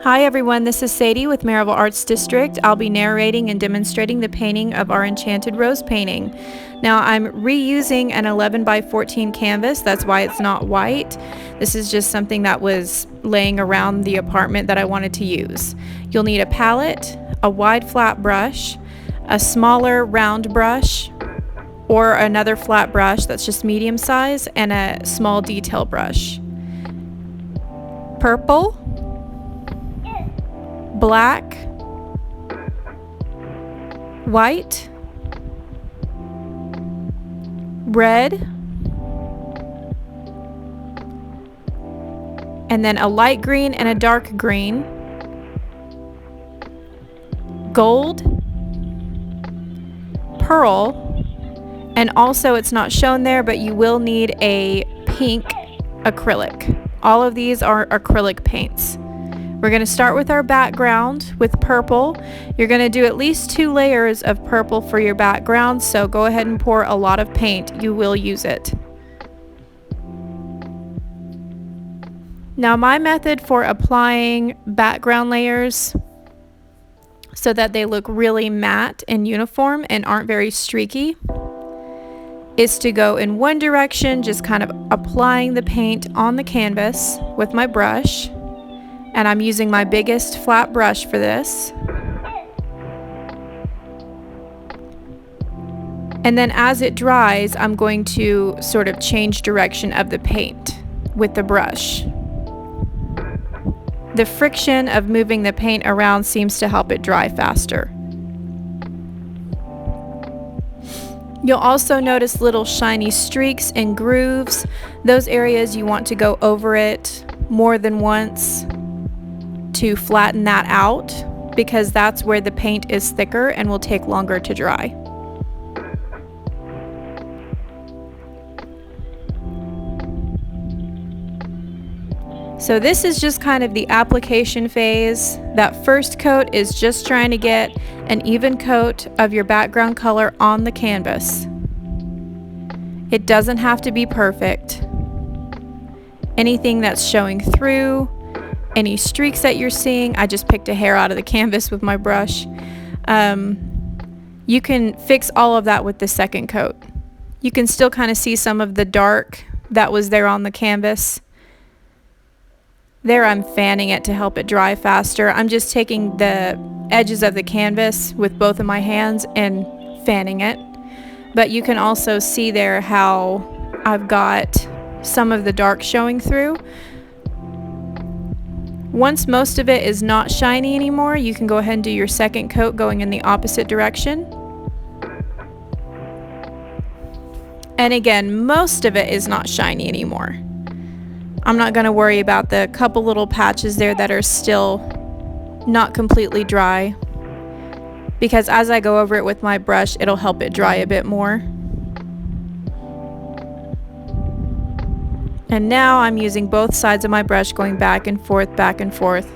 Hi everyone, this is Sadie with Maryville Arts District. I'll be narrating and demonstrating the painting of our Enchanted Rose painting. Now I'm reusing an 11 by 14 canvas, that's why it's not white. This is just something that was laying around the apartment that I wanted to use. You'll need a palette, a wide flat brush, a smaller round brush, or another flat brush that's just medium size, and a small detail brush. Purple, black, white, red, and then a light green and a dark green, gold, pearl, and also it's not shown there, but you will need a pink acrylic. All of these are acrylic paints. We're going to start with our background with purple. You're going to do at least 2 layers of purple for your background, so go ahead and pour a lot of paint. You will use it. Now my method for applying background layers so that they look really matte and uniform and aren't very streaky is to go in one direction, just kind of applying the paint on the canvas with my brush. And I'm using my biggest flat brush for this. And then as it dries, I'm going to sort of change direction of the paint with the brush. The friction of moving the paint around seems to help it dry faster. You'll also notice little shiny streaks and grooves. Those areas you want to go over it more than once to flatten that out, because that's where the paint is thicker and will take longer to dry. So this is just kind of the application phase. That first coat is just trying to get an even coat of your background color on the canvas. It doesn't have to be perfect. Anything that's showing through, any streaks that you're seeing, I just picked a hair out of the canvas with my brush. You can fix all of that with the second coat. You can still kind of see some of the dark that was there on the canvas. There I'm fanning it to help it dry faster. I'm just taking the edges of the canvas with both of my hands and fanning it. But you can also see there how I've got some of the dark showing through. Once most of it is not shiny anymore, you can go ahead and do your second coat going in the opposite direction. And again, most of it is not shiny anymore. I'm not going to worry about the couple little patches there that are still not completely dry, because as I go over it with my brush, it'll help it dry a bit more. And now I'm using both sides of my brush, going back and forth, back and forth.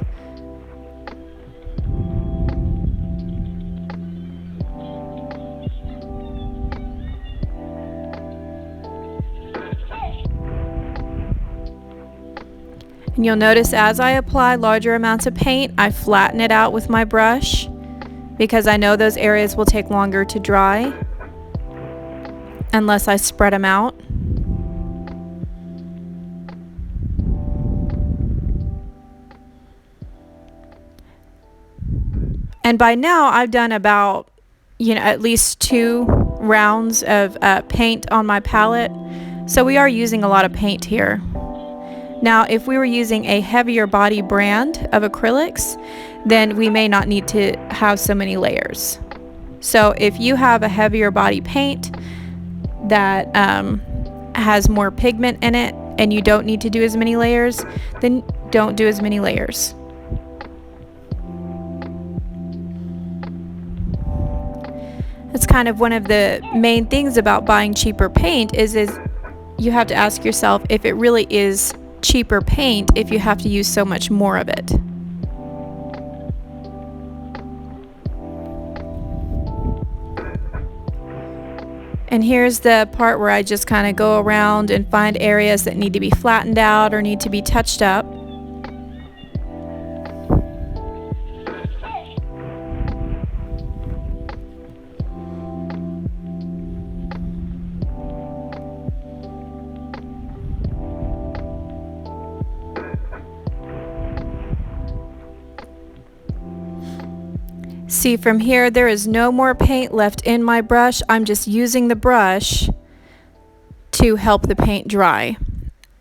And you'll notice as I apply larger amounts of paint, I flatten it out with my brush, because I know those areas will take longer to dry unless I spread them out. And by now I've done about, at least 2 rounds of paint on my palette. So we are using a lot of paint here. Now, if we were using a heavier body brand of acrylics, then we may not need to have so many layers. So if you have a heavier body paint that has more pigment in it and you don't need to do as many layers, then don't do as many layers. That's kind of one of the main things about buying cheaper paint is you have to ask yourself if it really is cheaper paint if you have to use so much more of it. And here's the part where I just kind of go around and find areas that need to be flattened out or need to be touched up. See, from here, there is no more paint left in my brush. I'm just using the brush to help the paint dry.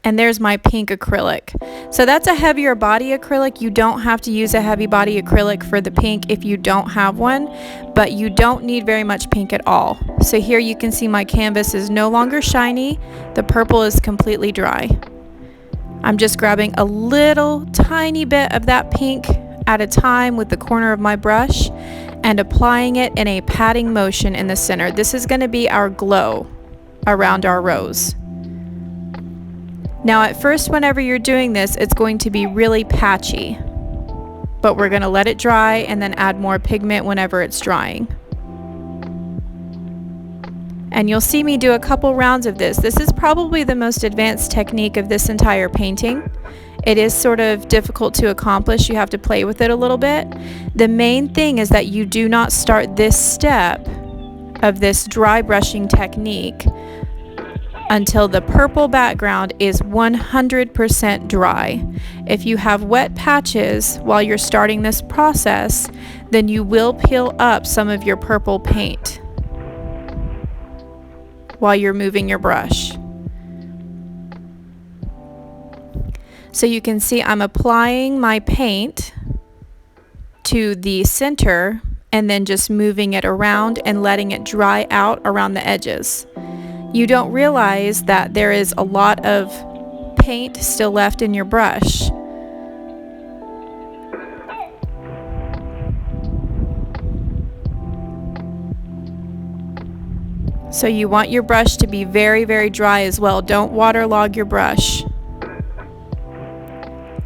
And there's my pink acrylic. So that's a heavier body acrylic. You don't have to use a heavy body acrylic for the pink if you don't have one, but you don't need very much pink at all. So here you can see my canvas is no longer shiny. The purple is completely dry. I'm just grabbing a little tiny bit of that pink at a time with the corner of my brush and applying it in a patting motion in the center. This is going to be our glow around our rose. Now at first, whenever you're doing this, it's going to be really patchy, but we're going to let it dry and then add more pigment whenever it's drying. And you'll see me do a couple rounds of this. This is probably the most advanced technique of this entire painting. It is sort of difficult to accomplish. You have to play with it a little bit. The main thing is that you do not start this step of this dry brushing technique until the purple background is 100% dry. If you have wet patches while you're starting this process, then you will peel up some of your purple paint while you're moving your brush. So you can see I'm applying my paint to the center and then just moving it around and letting it dry out around the edges. You don't realize that there is a lot of paint still left in your brush. So you want your brush to be very, very dry as well. Don't waterlog your brush.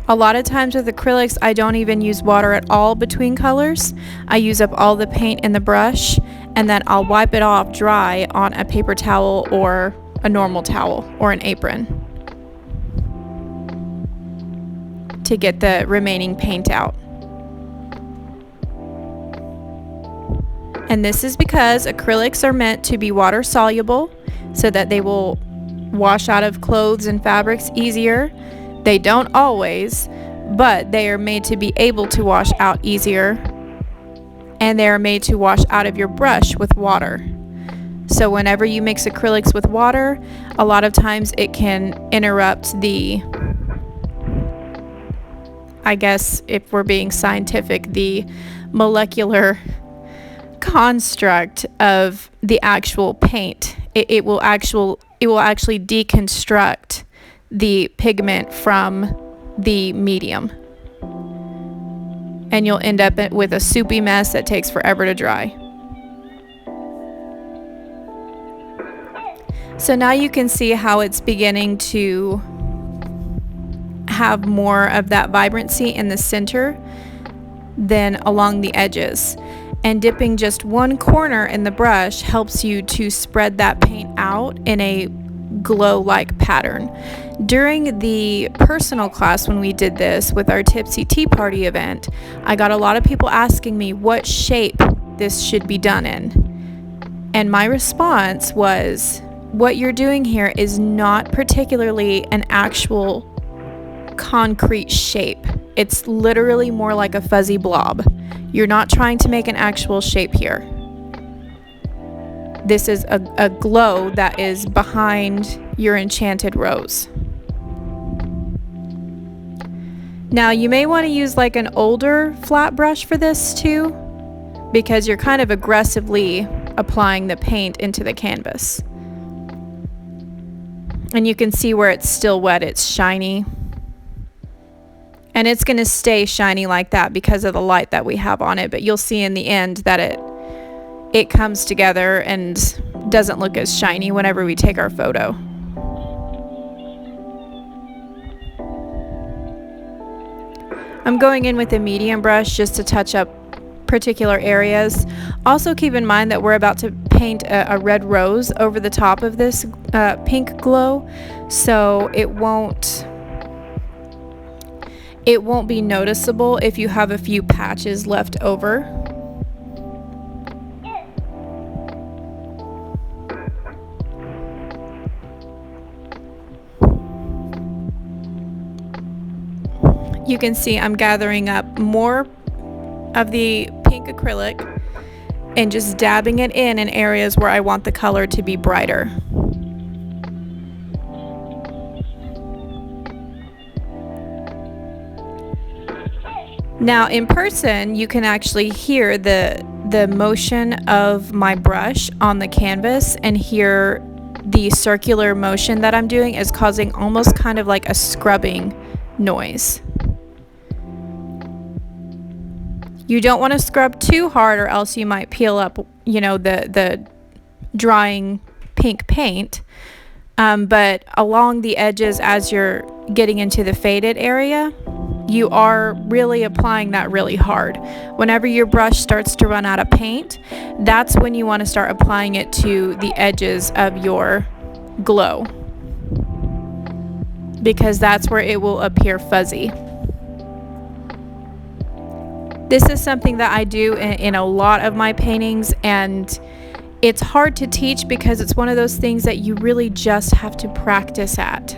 A lot of times with acrylics, I don't even use water at all between colors. I use up all the paint in the brush and then I'll wipe it off dry on a paper towel or a normal towel or an apron to get the remaining paint out. And this is because acrylics are meant to be water soluble so that they will wash out of clothes and fabrics easier. They don't always, but they are made to be able to wash out easier, and they are made to wash out of your brush with water. So whenever you mix acrylics with water, a lot of times it can interrupt the, I guess if we're being scientific, the molecular construct of the actual paint. It will actually deconstruct the pigment from the medium, and you'll end up with a soupy mess that takes forever to dry. So now you can see how it's beginning to have more of that vibrancy in the center than along the edges. And dipping just one corner in the brush helps you to spread that paint out in a glow-like pattern. During the personal class when we did this with our Tipsy Tea Party event, I got a lot of people asking me what shape this should be done in. And my response was, what you're doing here is not particularly an actual concrete shape. It's literally more like a fuzzy blob. You're not trying to make an actual shape here. This is a glow that is behind your enchanted rose. Now you may want to use like an older flat brush for this too, because you're kind of aggressively applying the paint into the canvas. And you can see where it's still wet, it's shiny. And it's going to stay shiny like that because of the light that we have on it, but you'll see in the end that it comes together and doesn't look as shiny whenever we take our photo. I'm going in with a medium brush just to touch up particular areas. Also keep in mind that we're about to paint a red rose over the top of this pink glow, so it won't be noticeable if you have a few patches left over. You can see I'm gathering up more of the pink acrylic and just dabbing it in areas where I want the color to be brighter. Now in person, you can actually hear the motion of my brush on the canvas, and hear the circular motion that I'm doing is causing almost kind of like a scrubbing noise. You don't want to scrub too hard, or else you might peel up, you know, the drying pink paint. But along the edges, as you're getting into the faded area, you are really applying that really hard. Whenever your brush starts to run out of paint, that's when you want to start applying it to the edges of your glow, because that's where it will appear fuzzy. This is something that I do in a lot of my paintings, and it's hard to teach because it's one of those things that you really just have to practice at.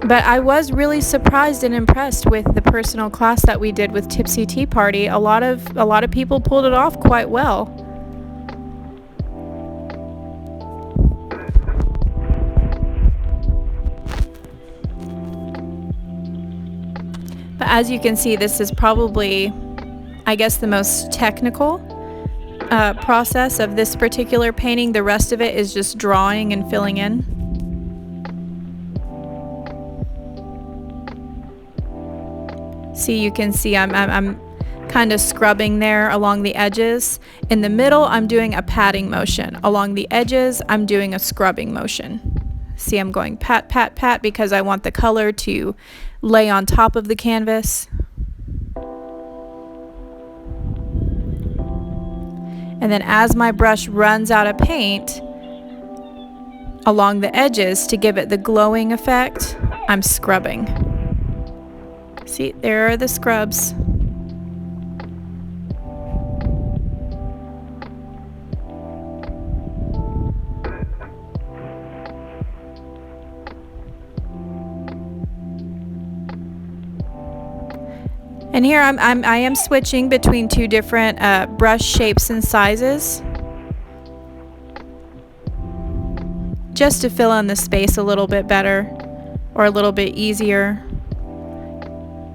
But I was really surprised and impressed with the personal class that we did with Tipsy Tea Party. A lot of people pulled it off quite well. But as you can see, this is probably, I guess, the most technical process of this particular painting. The rest of it is just drawing and filling in. See, you can see I'm kind of scrubbing there along the edges. In the middle, I'm doing a patting motion. Along the edges, I'm doing a scrubbing motion. See, I'm going pat, pat, pat because I want the color to lay on top of the canvas. And then as my brush runs out of paint along the edges to give it the glowing effect, I'm scrubbing. See, there are the scrubs. And here I am switching between two different brush shapes and sizes, just to fill in the space a little bit better, or a little bit easier.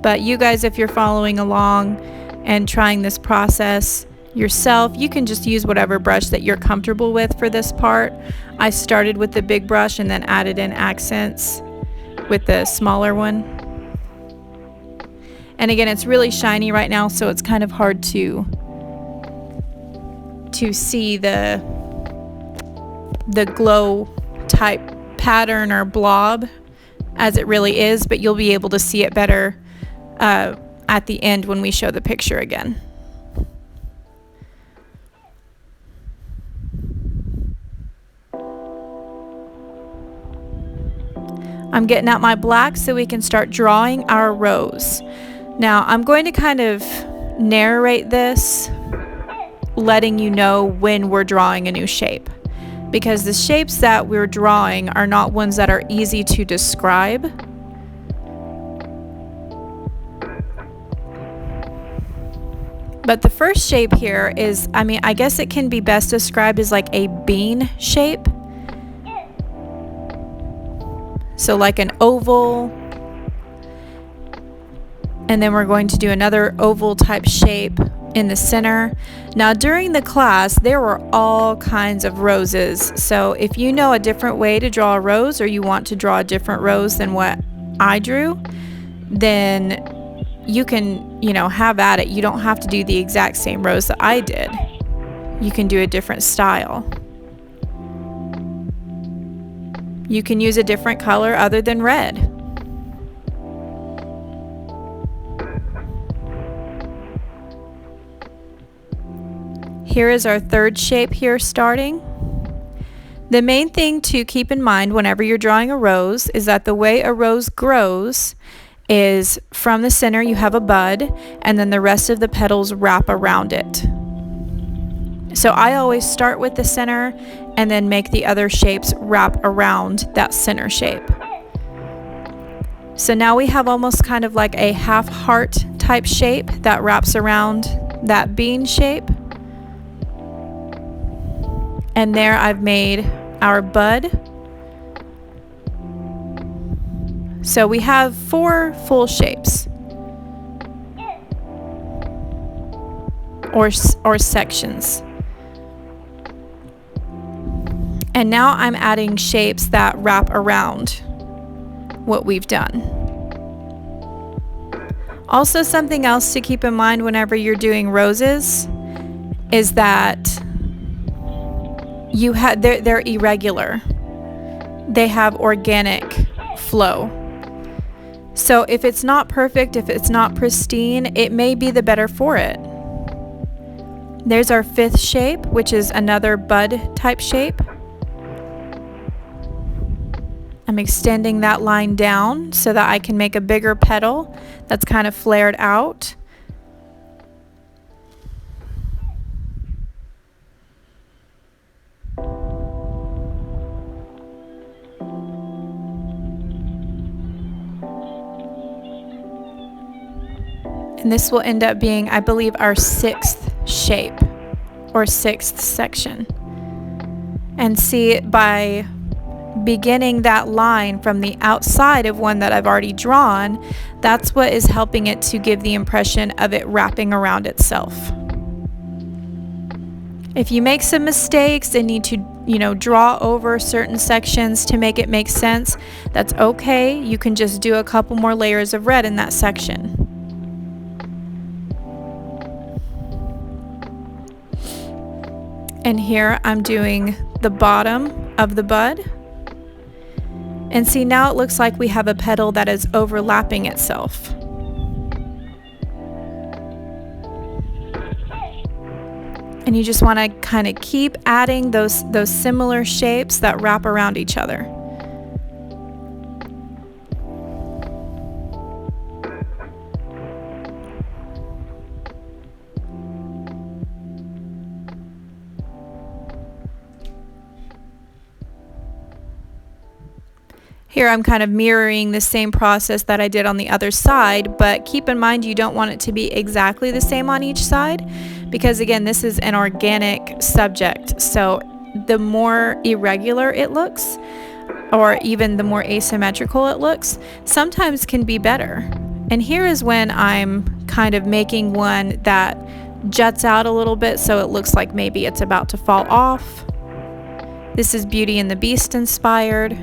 But you guys, if you're following along and trying this process yourself, you can just use whatever brush that you're comfortable with for this part. I started with the big brush and then added in accents with the smaller one. And again, it's really shiny right now, so it's kind of hard to see the glow type pattern or blob as it really is, but you'll be able to see it better at the end when we show the picture again. I'm getting out my black so we can start drawing our rose. Now I'm going to kind of narrate this, letting you know when we're drawing a new shape, because the shapes that we're drawing are not ones that are easy to describe. But the first shape here is, I guess it can be best described as like a bean shape. So like an oval, and then we're going to do another oval type shape in the center. Now during the class, there were all kinds of roses. So if you know a different way to draw a rose, or you want to draw a different rose than what I drew, then you can, have at it. You don't have to do the exact same rose that I did. You can do a different style. You can use a different color other than red. Here is our third shape here starting. The main thing to keep in mind whenever you're drawing a rose is that the way a rose grows is from the center you have a bud, and then the rest of the petals wrap around it. So I always start with the center and then make the other shapes wrap around that center shape. So now we have almost kind of like a half heart type shape that wraps around that bean shape. And there I've made our bud. So we have 4 full shapes or sections. And now I'm adding shapes that wrap around what we've done. Also, something else to keep in mind whenever you're doing roses is that they're irregular. They have organic flow. So if it's not perfect, if it's not pristine, it may be the better for it. There's our 5th shape, which is another bud type shape. I'm extending that line down so that I can make a bigger petal that's kind of flared out. And this will end up being, I believe, our 6th shape or 6th section. And see, by beginning that line from the outside of one that I've already drawn, that's what is helping it to give the impression of it wrapping around itself. If you make some mistakes and need to, draw over certain sections to make it make sense, that's okay. You can just do a couple more layers of red in that section. And here I'm doing the bottom of the bud. And see, now it looks like we have a petal that is overlapping itself. And you just want to kind of keep adding those similar shapes that wrap around each other. Here I'm kind of mirroring the same process that I did on the other side, but keep in mind you don't want it to be exactly the same on each side, because again, this is an organic subject. So the more irregular it looks, or even the more asymmetrical it looks, sometimes can be better. And here is when I'm kind of making one that juts out a little bit so it looks like maybe it's about to fall off. This is Beauty and the Beast inspired.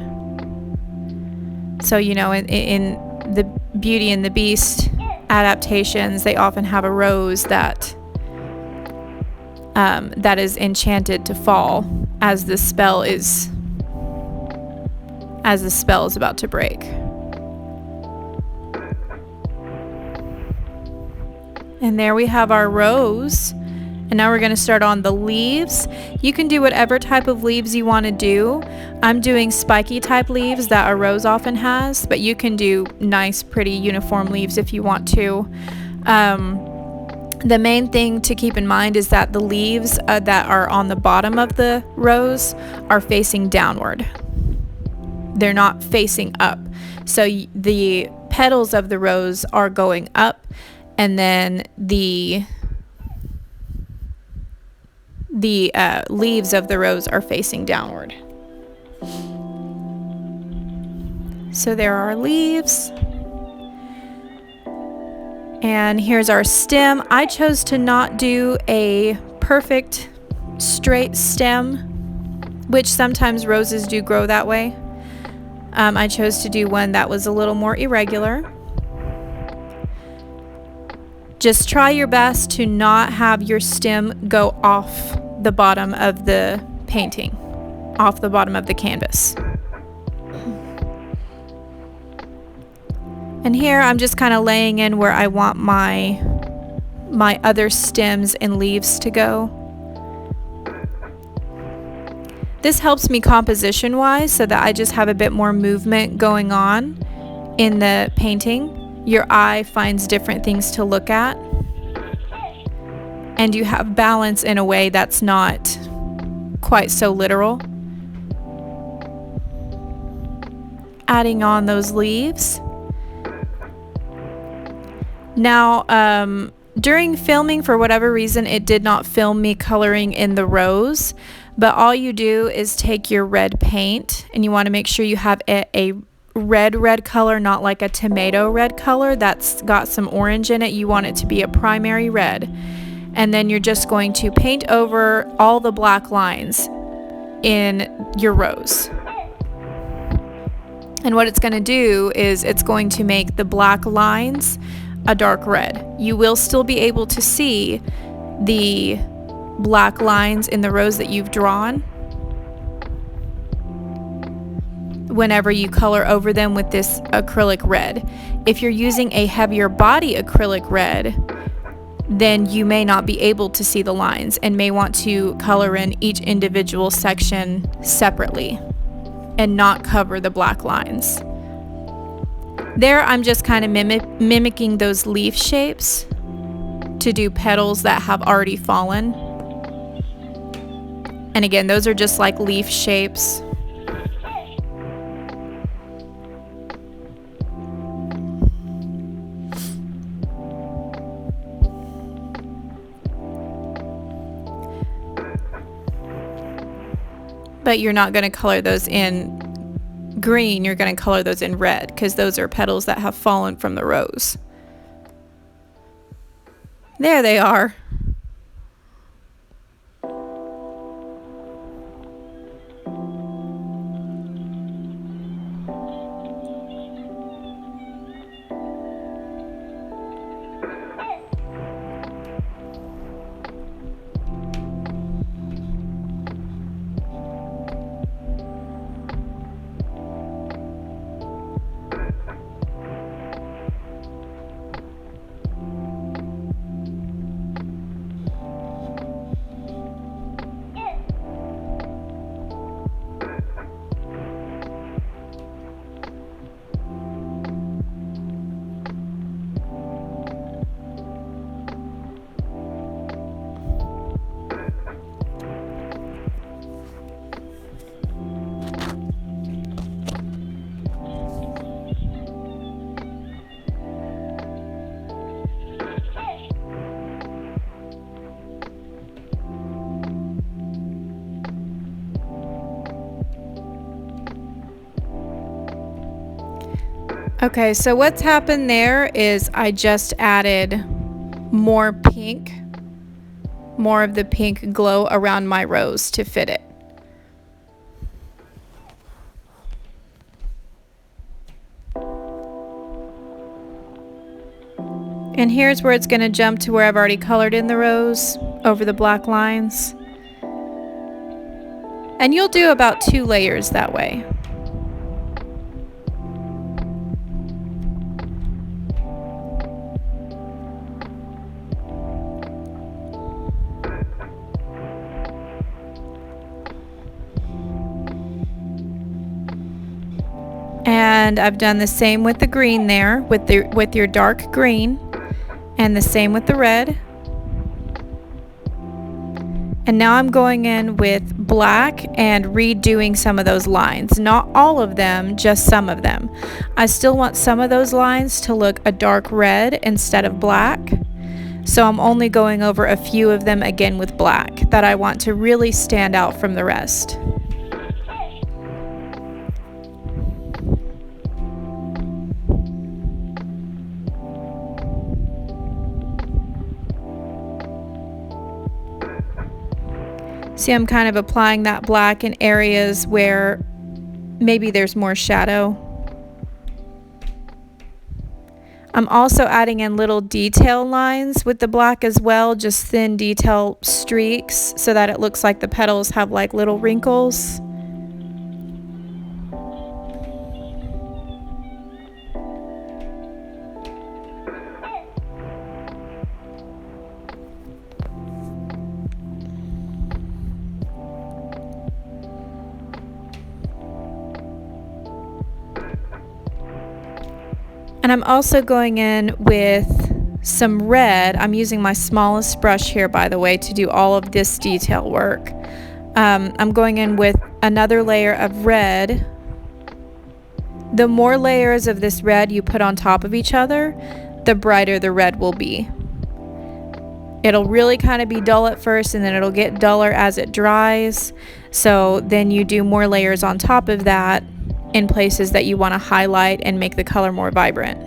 So, in the Beauty and the Beast adaptations, they often have a rose that is enchanted to fall as the spell is about to break. And there we have our rose. And now we're going to start on the leaves. You can do whatever type of leaves you want to do. I'm doing spiky type leaves that a rose often has, but you can do nice, pretty, uniform leaves if you want to. The main thing to keep in mind is that the leaves that are on the bottom of the rose are facing downward. They're not facing up. So the petals of the rose are going up, and then the leaves of the rose are facing downward. So there are leaves. And here's our stem. I chose to not do a perfect straight stem, which sometimes roses do grow that way. I chose to do one that was a little more irregular. Just try your best to not have your stem go off the bottom of the painting, off the bottom of the canvas. And here I'm just kind of laying in where I want my other stems and leaves to go. This helps me composition wise so that I just have a bit more movement going on in the painting. Your eye finds different things to look at, and you have balance in a way that's not quite so literal. Adding on those leaves. Now, during filming, for whatever reason, it did not film me coloring in the rose, but all you do is take your red paint, and you want to make sure you have a red color, not like a tomato red color that's got some orange in it. You want it to be a primary red. And then you're just going to paint over all the black lines in your rose. And what it's going to do is it's going to make the black lines a dark red. You will still be able to see the black lines in the rose that you've drawn whenever you color over them with this acrylic red. If you're using a heavier body acrylic red, then you may not be able to see the lines and may want to color in each individual section separately and not cover the black lines. There I'm just kind of mimicking those leaf shapes to do petals that have already fallen. And again, those are just like leaf shapes. But you're not going to color those in green, you're going to color those in red because those are petals that have fallen from the rose. There they are. Okay, so what's happened there is I just added more pink, more of the pink glow around my rose to fit it. And here's where it's going to jump to where I've already colored in the rose over the black lines. And you'll do about 2 layers that way. And I've done the same with the green there, with your dark green, and the same with the red. And now I'm going in with black and redoing some of those lines. Not all of them, just some of them. I still want some of those lines to look a dark red instead of black. So I'm only going over a few of them again with black that I want to really stand out from the rest. See, I'm kind of applying that black in areas where maybe there's more shadow. I'm also adding in little detail lines with the black as well, just thin detail streaks so that it looks like the petals have like little wrinkles. And I'm also going in with some red. I'm using my smallest brush here, by the way, to do all of this detail work. I'm going in with another layer of red. The more layers of this red you put on top of each other, the brighter the red will be. It'll really kind of be dull at first, and then it'll get duller as it dries. So then you do more layers on top of that in places that you want to highlight and make the color more vibrant.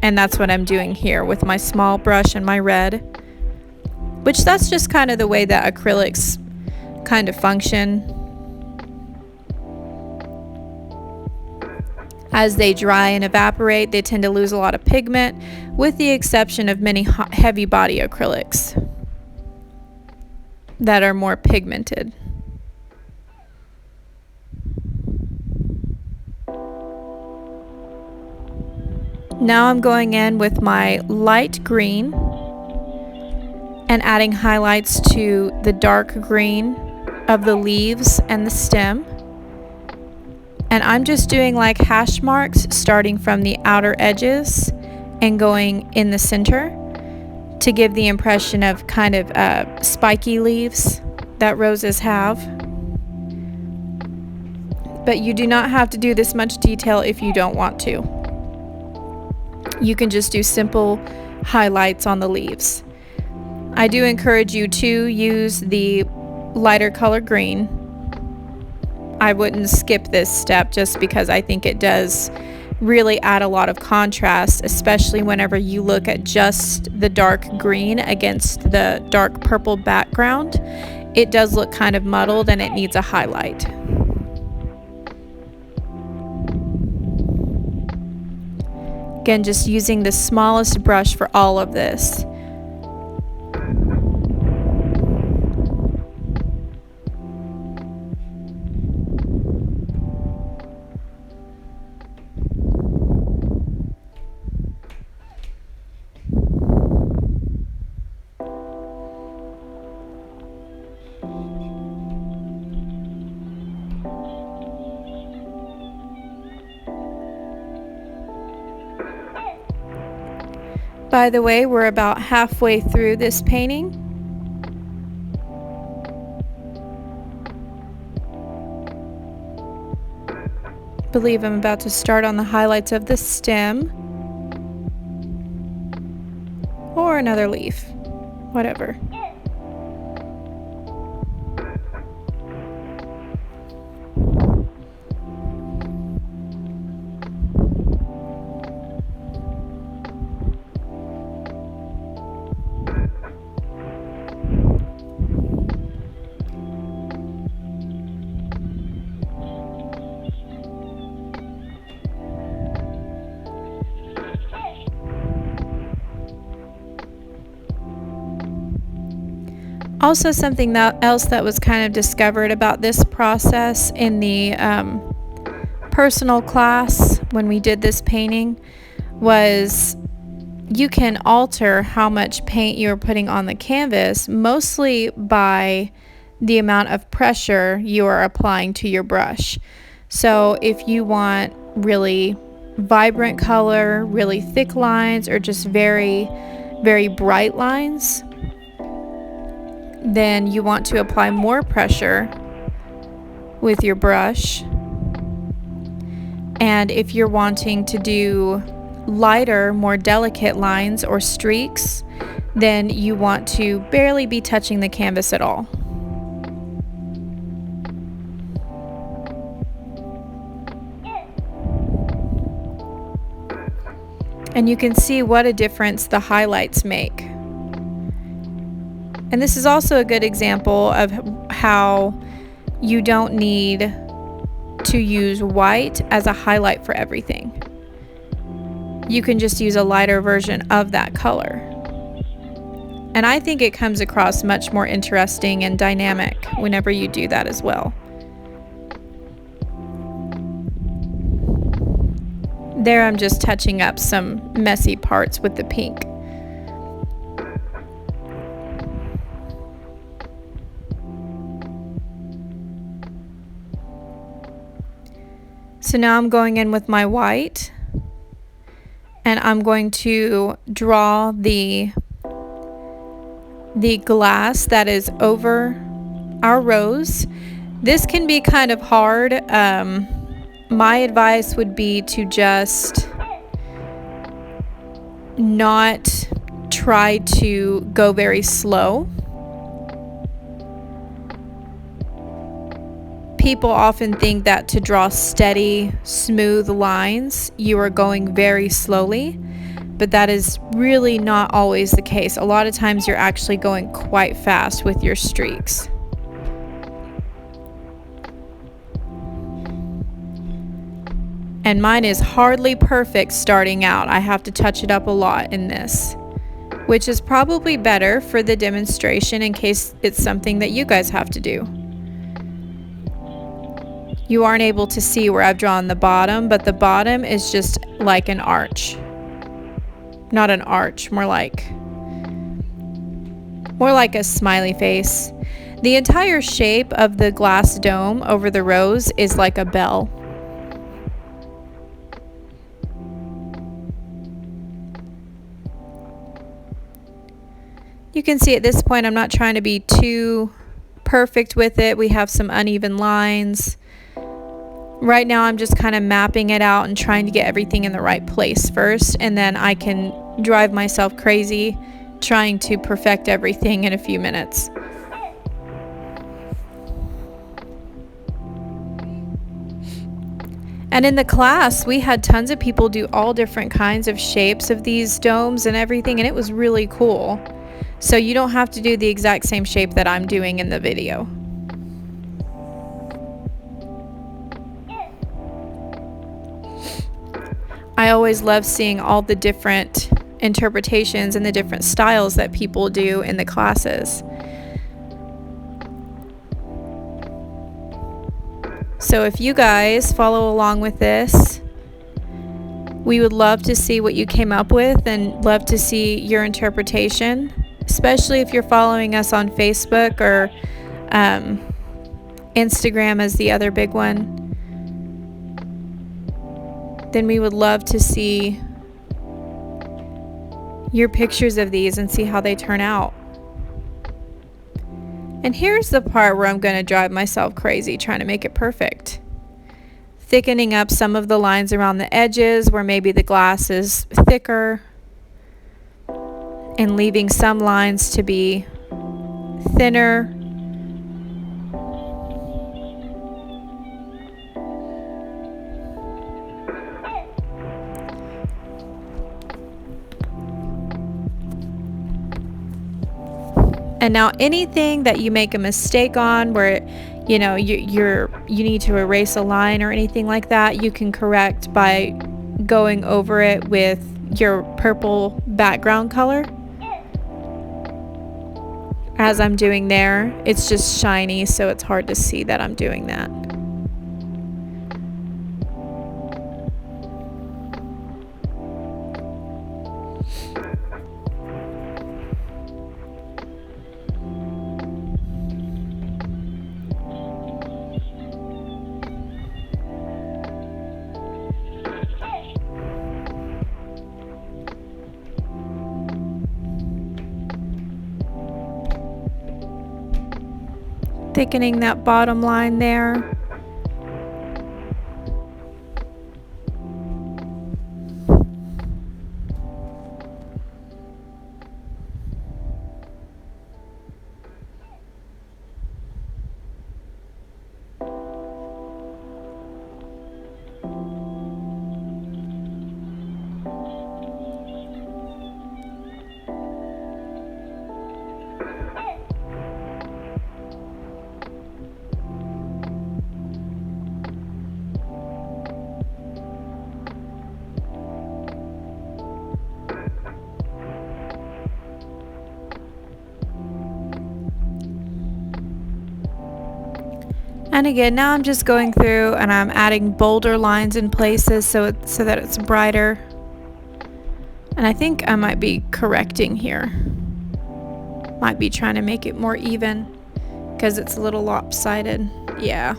And that's what I'm doing here with my small brush and my red, which that's just kind of the way that acrylics kind of function. As they dry and evaporate, they tend to lose a lot of pigment, with the exception of many heavy body acrylics that are more pigmented. Now I'm going in with my light green and adding highlights to the dark green of the leaves and the stem. And I'm just doing like hash marks starting from the outer edges and going in the center to give the impression of kind of spiky leaves that roses have. But you do not have to do this much detail if you don't want to. You can just do simple highlights on the leaves. I do encourage you to use the lighter color green. I wouldn't skip this step just because I think it does really add a lot of contrast, especially whenever you look at just the dark green against the dark purple background. It does look kind of muddled and it needs a highlight. Again, just using the smallest brush for all of this. By the way, we're about halfway through this painting. I believe I'm about to start on the highlights of the stem or another leaf, whatever. Also, something else that was kind of discovered about this process in the personal class when we did this painting was you can alter how much paint you're putting on the canvas mostly by the amount of pressure you are applying to your brush. So if you want really vibrant color, really thick lines, or just very, very bright lines, then you want to apply more pressure with your brush. And if you're wanting to do lighter, more delicate lines or streaks, then you want to barely be touching the canvas at all. And you can see what a difference the highlights make. And this is also a good example of how you don't need to use white as a highlight for everything. You can just use a lighter version of that color. And I think it comes across much more interesting and dynamic whenever you do that as well. There I'm just touching up some messy parts with the pink. So now I'm going in with my white and I'm going to draw the glass that is over our rose. This can be kind of hard. My advice would be to just not try to go very slow. People often think that to draw steady, smooth lines, you are going very slowly, but that is really not always the case. A lot of times you're actually going quite fast with your streaks. And mine is hardly perfect starting out. I have to touch it up a lot in this, which is probably better for the demonstration in case it's something that you guys have to do. You aren't able to see where I've drawn the bottom, but the bottom is just like an arch. Not an arch, more like a smiley face. The entire shape of the glass dome over the rose is like a bell. You can see at this point I'm not trying to be too perfect with it. We have some uneven lines. Right now I'm just kind of mapping it out and trying to get everything in the right place first, and then I can drive myself crazy trying to perfect everything in a few minutes. And in the class we had tons of people do all different kinds of shapes of these domes and everything, and it was really cool. So you don't have to do the exact same shape that I'm doing in the video. I always love seeing all the different interpretations and the different styles that people do in the classes. So if you guys follow along with this, we would love to see what you came up with and love to see your interpretation, especially if you're following us on Facebook or Instagram as the other big one. Then we would love to see your pictures of these and see how they turn out. And here's the part where I'm going to drive myself crazy trying to make it perfect. Thickening up some of the lines around the edges where maybe the glass is thicker, and leaving some lines to be thinner. And now anything that you make a mistake on where you need to erase a line or anything like that, you can correct by going over it with your purple background color. As I'm doing there, it's just shiny, so it's hard to see that I'm doing that. Thickening that bottom line there. And again, now I'm just going through and I'm adding bolder lines in places so that it's brighter. And I think I might be correcting here. Might be trying to make it more even because it's a little lopsided. Yeah.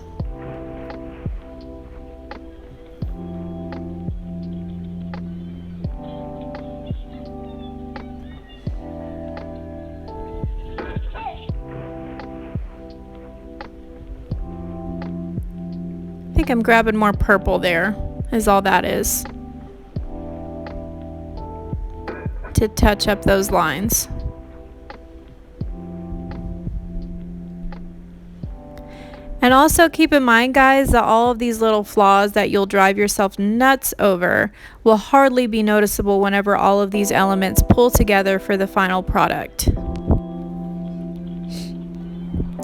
I think I'm grabbing more purple there, is all that is. to touch up those lines. And also keep in mind, guys, that all of these little flaws that you'll drive yourself nuts over will hardly be noticeable whenever all of these elements pull together for the final product.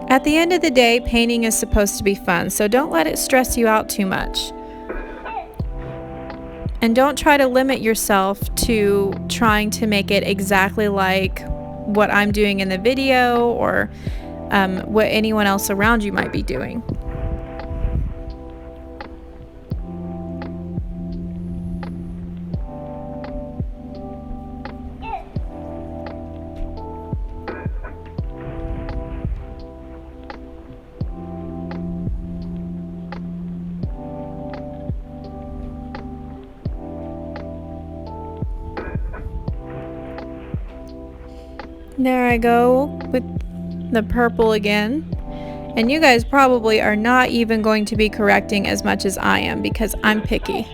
At the end of the day, painting is supposed to be fun, so don't let it stress you out too much. And don't try to limit yourself to trying to make it exactly like what I'm doing in the video or what anyone else around you might be doing. There I go with the purple again. And you guys probably are not even going to be correcting as much as I am because I'm picky.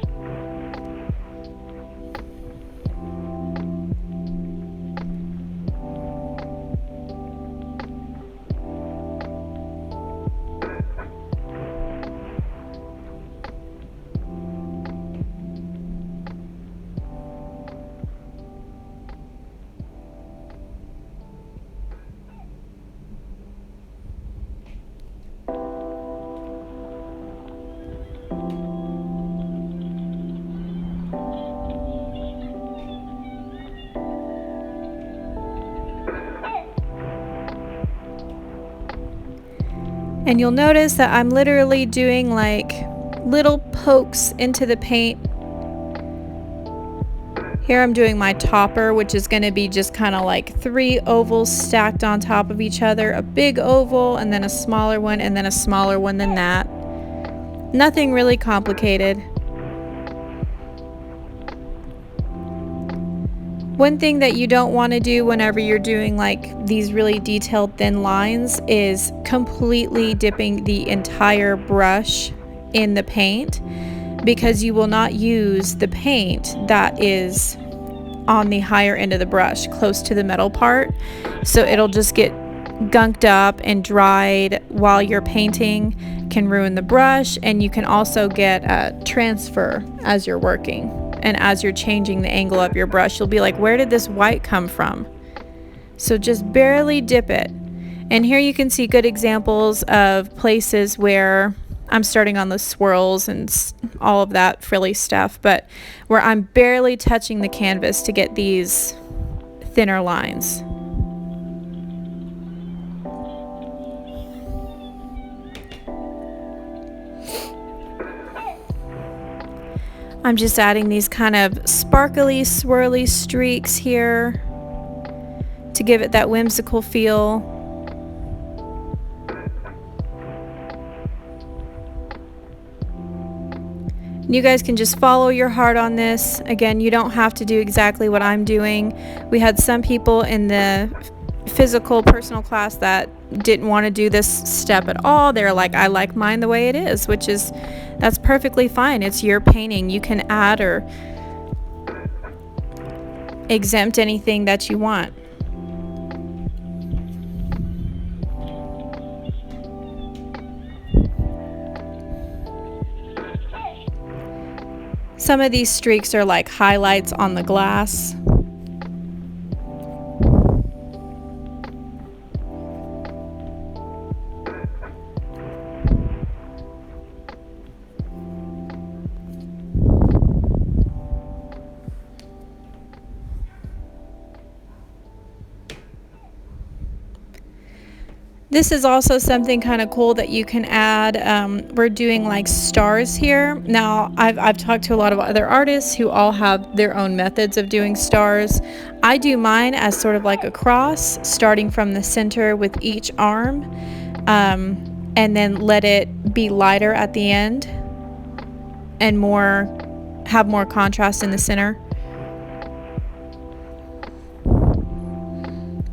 And you'll notice that I'm literally doing like little pokes into the paint. Here I'm doing my topper, which is going to be just kind of like 3 ovals stacked on top of each other. A big oval and then a smaller one and then a smaller one than that. Nothing really complicated. One thing that you don't want to do whenever you're doing like these really detailed thin lines is completely dipping the entire brush in the paint, because you will not use the paint that is on the higher end of the brush close to the metal part, so it'll just get gunked up and dried while you're painting, can ruin the brush, and you can also get a transfer as you're working. And as you're changing the angle of your brush, you'll be like, where did this white come from? So just barely dip it. And here you can see good examples of places where I'm starting on the swirls and all of that frilly stuff, but where I'm barely touching the canvas to get these thinner lines. I'm just adding these kind of sparkly, swirly streaks here to give it that whimsical feel. You guys can just follow your heart on this. Again, you don't have to do exactly what I'm doing. We had some people in the physical personal class that didn't want to do this step at all. They're like, I like mine the way it is, which is, that's perfectly fine. It's your painting. You can add or exempt anything that you want. Some of these streaks are like highlights on the glass. This is also something kind of cool that you can add. We're doing like stars here. Now, I've talked to a lot of other artists who all have their own methods of doing stars. I do mine as sort of like a cross, starting from the center with each arm, and then let it be lighter at the end and have more contrast in the center.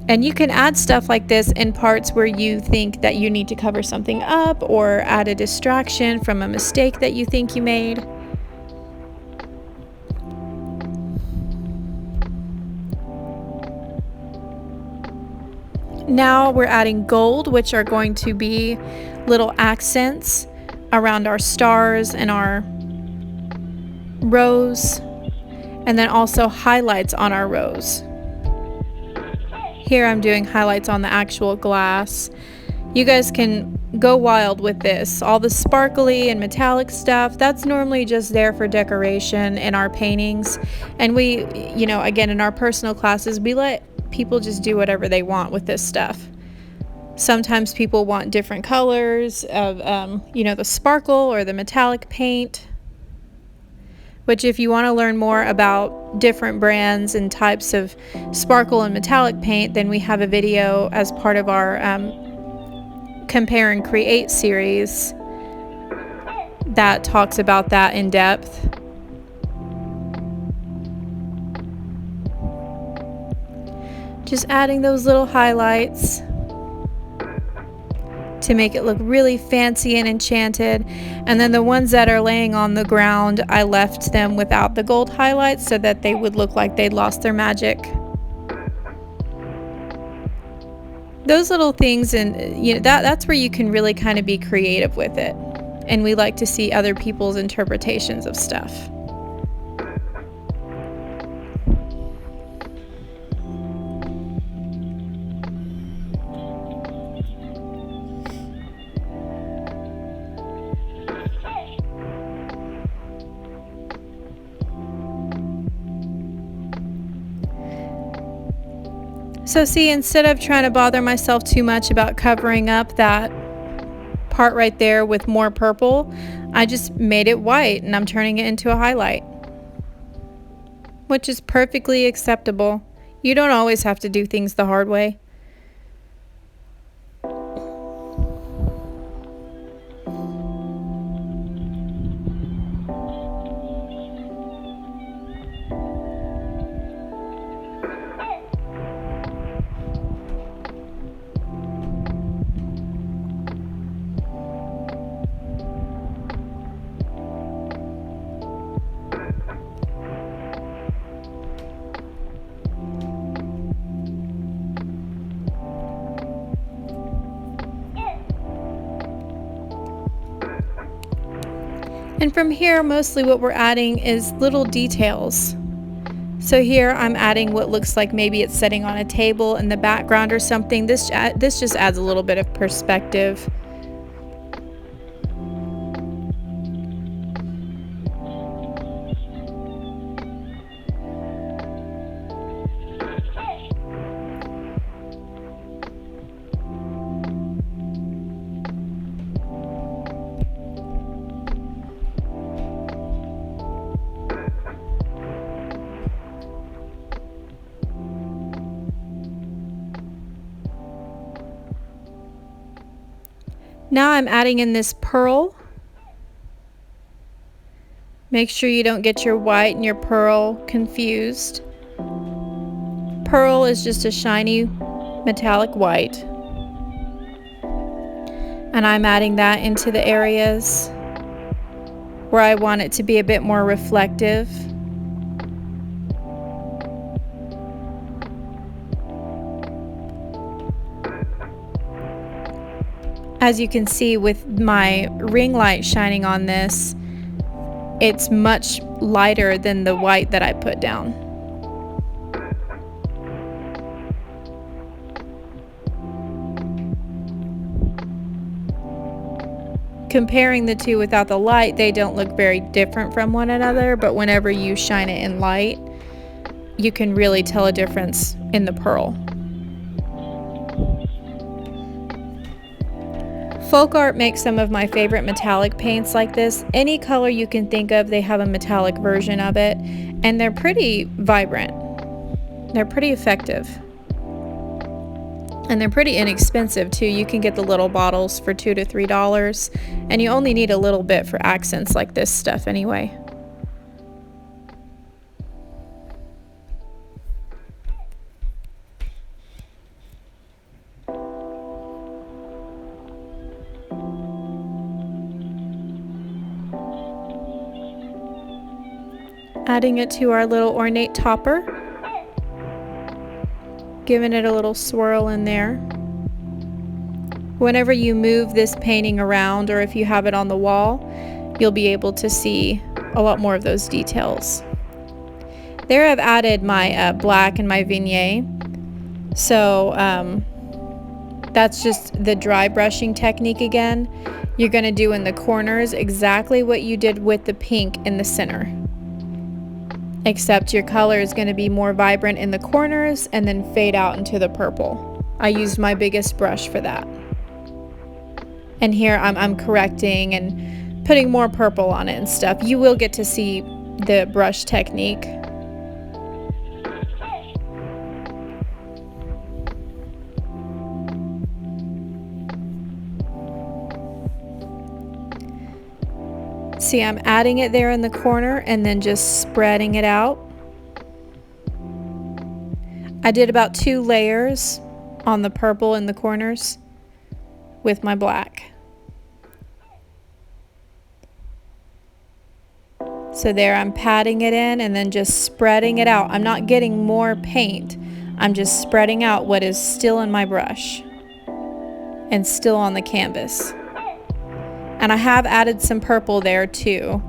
And you can add stuff like this in parts where you think that you need to cover something up or add a distraction from a mistake that you think you made. Now we're adding gold, which are going to be little accents around our stars and our rose, and then also highlights on our rose. Here I'm doing highlights on the actual glass. You guys can go wild with this. All the sparkly and metallic stuff, that's normally just there for decoration in our paintings. And we, you know, again, in our personal classes, we let people just do whatever they want with this stuff. Sometimes people want different colors of, you know, the sparkle or the metallic paint. Which, if you want to learn more about different brands and types of sparkle and metallic paint, then we have a video as part of our Compare and Create series that talks about that in depth. Just adding those little highlights to make it look really fancy and enchanted. And then the ones that are laying on the ground, I left them without the gold highlights so that they would look like they'd lost their magic. Those little things, and you know, that's where you can really kind of be creative with it. And we like to see other people's interpretations of stuff. So see, instead of trying to bother myself too much about covering up that part right there with more purple, I just made it white and I'm turning it into a highlight, which is perfectly acceptable. You don't always have to do things the hard way. And from here, mostly what we're adding is little details. So here I'm adding what looks like maybe it's sitting on a table in the background or something. This just adds a little bit of perspective. Now I'm adding in this pearl. Make sure you don't get your white and your pearl confused. Pearl is just a shiny metallic white. And I'm adding that into the areas where I want it to be a bit more reflective. As you can see with my ring light shining on this, it's much lighter than the white that I put down. Comparing the two without the light, they don't look very different from one another, but whenever you shine it in light, you can really tell a difference in the pearl. Folk Art makes some of my favorite metallic paints like this. Any color you can think of, they have a metallic version of it, and they're pretty vibrant. They're pretty effective. And they're pretty inexpensive too. You can get the little bottles for $2 to $3, and you only need a little bit for accents like this stuff anyway. Adding it to our little ornate topper, giving it a little swirl in there. Whenever you move this painting around, or if you have it on the wall, you'll be able to see a lot more of those details. There I've added my black and my vignette. So that's just the dry brushing technique again. You're going to do in the corners exactly what you did with the pink in the center. Except your color is going to be more vibrant in the corners and then fade out into the purple. I used my biggest brush for that. And here I'm correcting and putting more purple on it and stuff. You will get to see the brush technique. See, I'm adding it there in the corner and then just spreading it out. I did about 2 layers on the purple in the corners with my black. So there I'm patting it in and then just spreading it out. I'm not getting more paint. I'm just spreading out what is still in my brush and still on the canvas. And I have added some purple there too.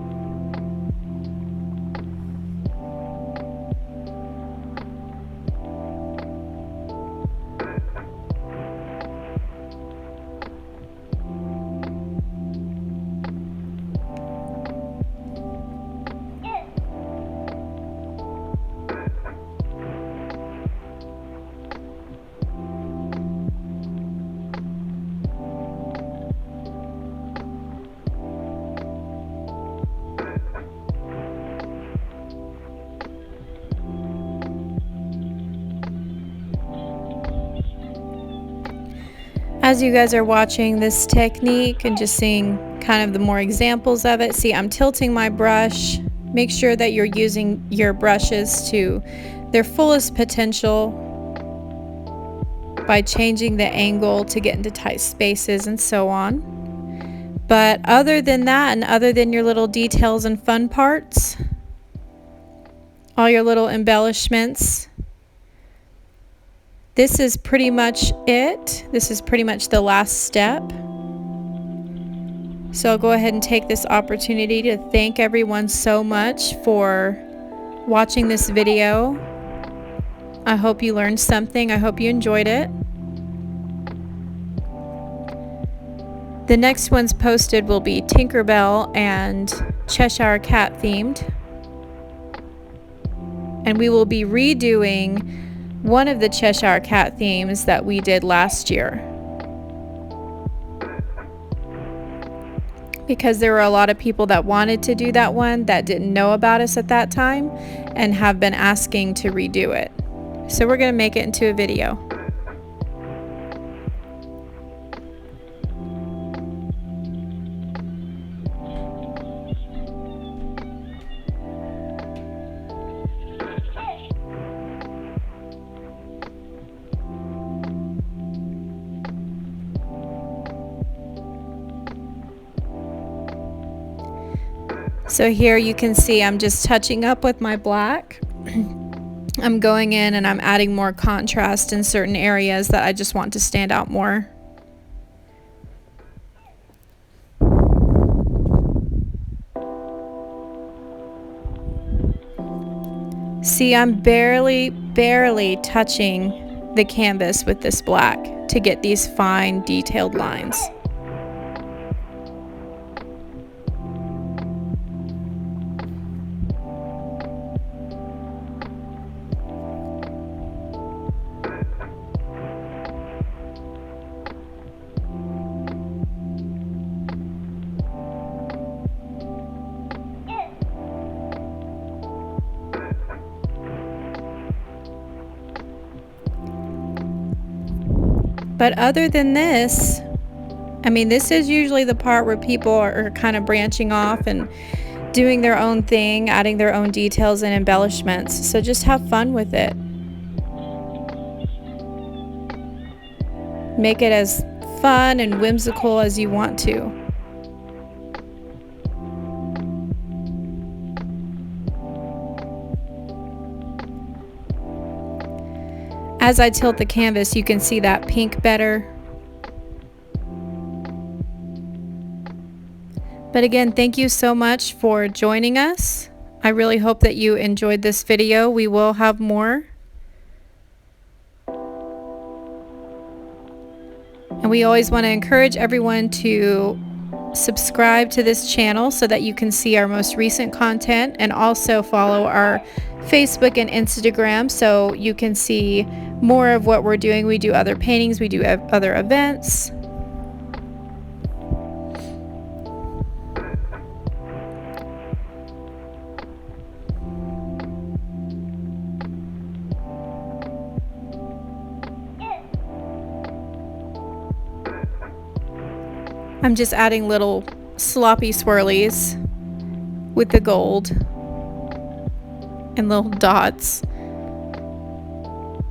As you guys are watching this technique and just seeing kind of the more examples of it, see, I'm tilting my brush. Make sure that you're using your brushes to their fullest potential by changing the angle to get into tight spaces and so on. But other than that, and other than your little details and fun parts, all your little embellishments, this is pretty much it. This is pretty much the last step. So I'll go ahead and take this opportunity to thank everyone so much for watching this video. I hope you learned something. I hope you enjoyed it. The next ones posted will be Tinkerbell and Cheshire Cat themed. And we will be redoing one of the Cheshire Cat themes that we did last year, because there were a lot of people that wanted to do that one that didn't know about us at that time and have been asking to redo it. So we're going to make it into a video. So here you can see I'm just touching up with my black. I'm going in and I'm adding more contrast in certain areas that I just want to stand out more. See, I'm barely touching the canvas with this black to get these fine detailed lines. But other than this, I mean, this is usually the part where people are kind of branching off and doing their own thing, adding their own details and embellishments. So just have fun with it. Make it as fun and whimsical as you want to. As I tilt the canvas, you can see that pink better. But again, thank you so much for joining us. I really hope that you enjoyed this video. We will have more. And we always want to encourage everyone to subscribe to this channel so that you can see our most recent content, and also follow our Facebook and Instagram so you can see more of what we're doing. We do other paintings, we do other events. I'm just adding little sloppy swirlies with the gold and little dots.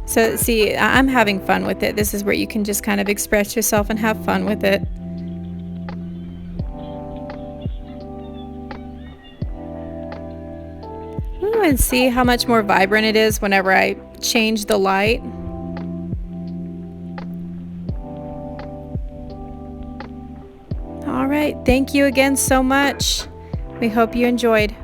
So see, I'm having fun with it. This is where you can just kind of express yourself and have fun with it. Ooh, and see how much more vibrant it is whenever I change the light. All right, thank you again so much. We hope you enjoyed.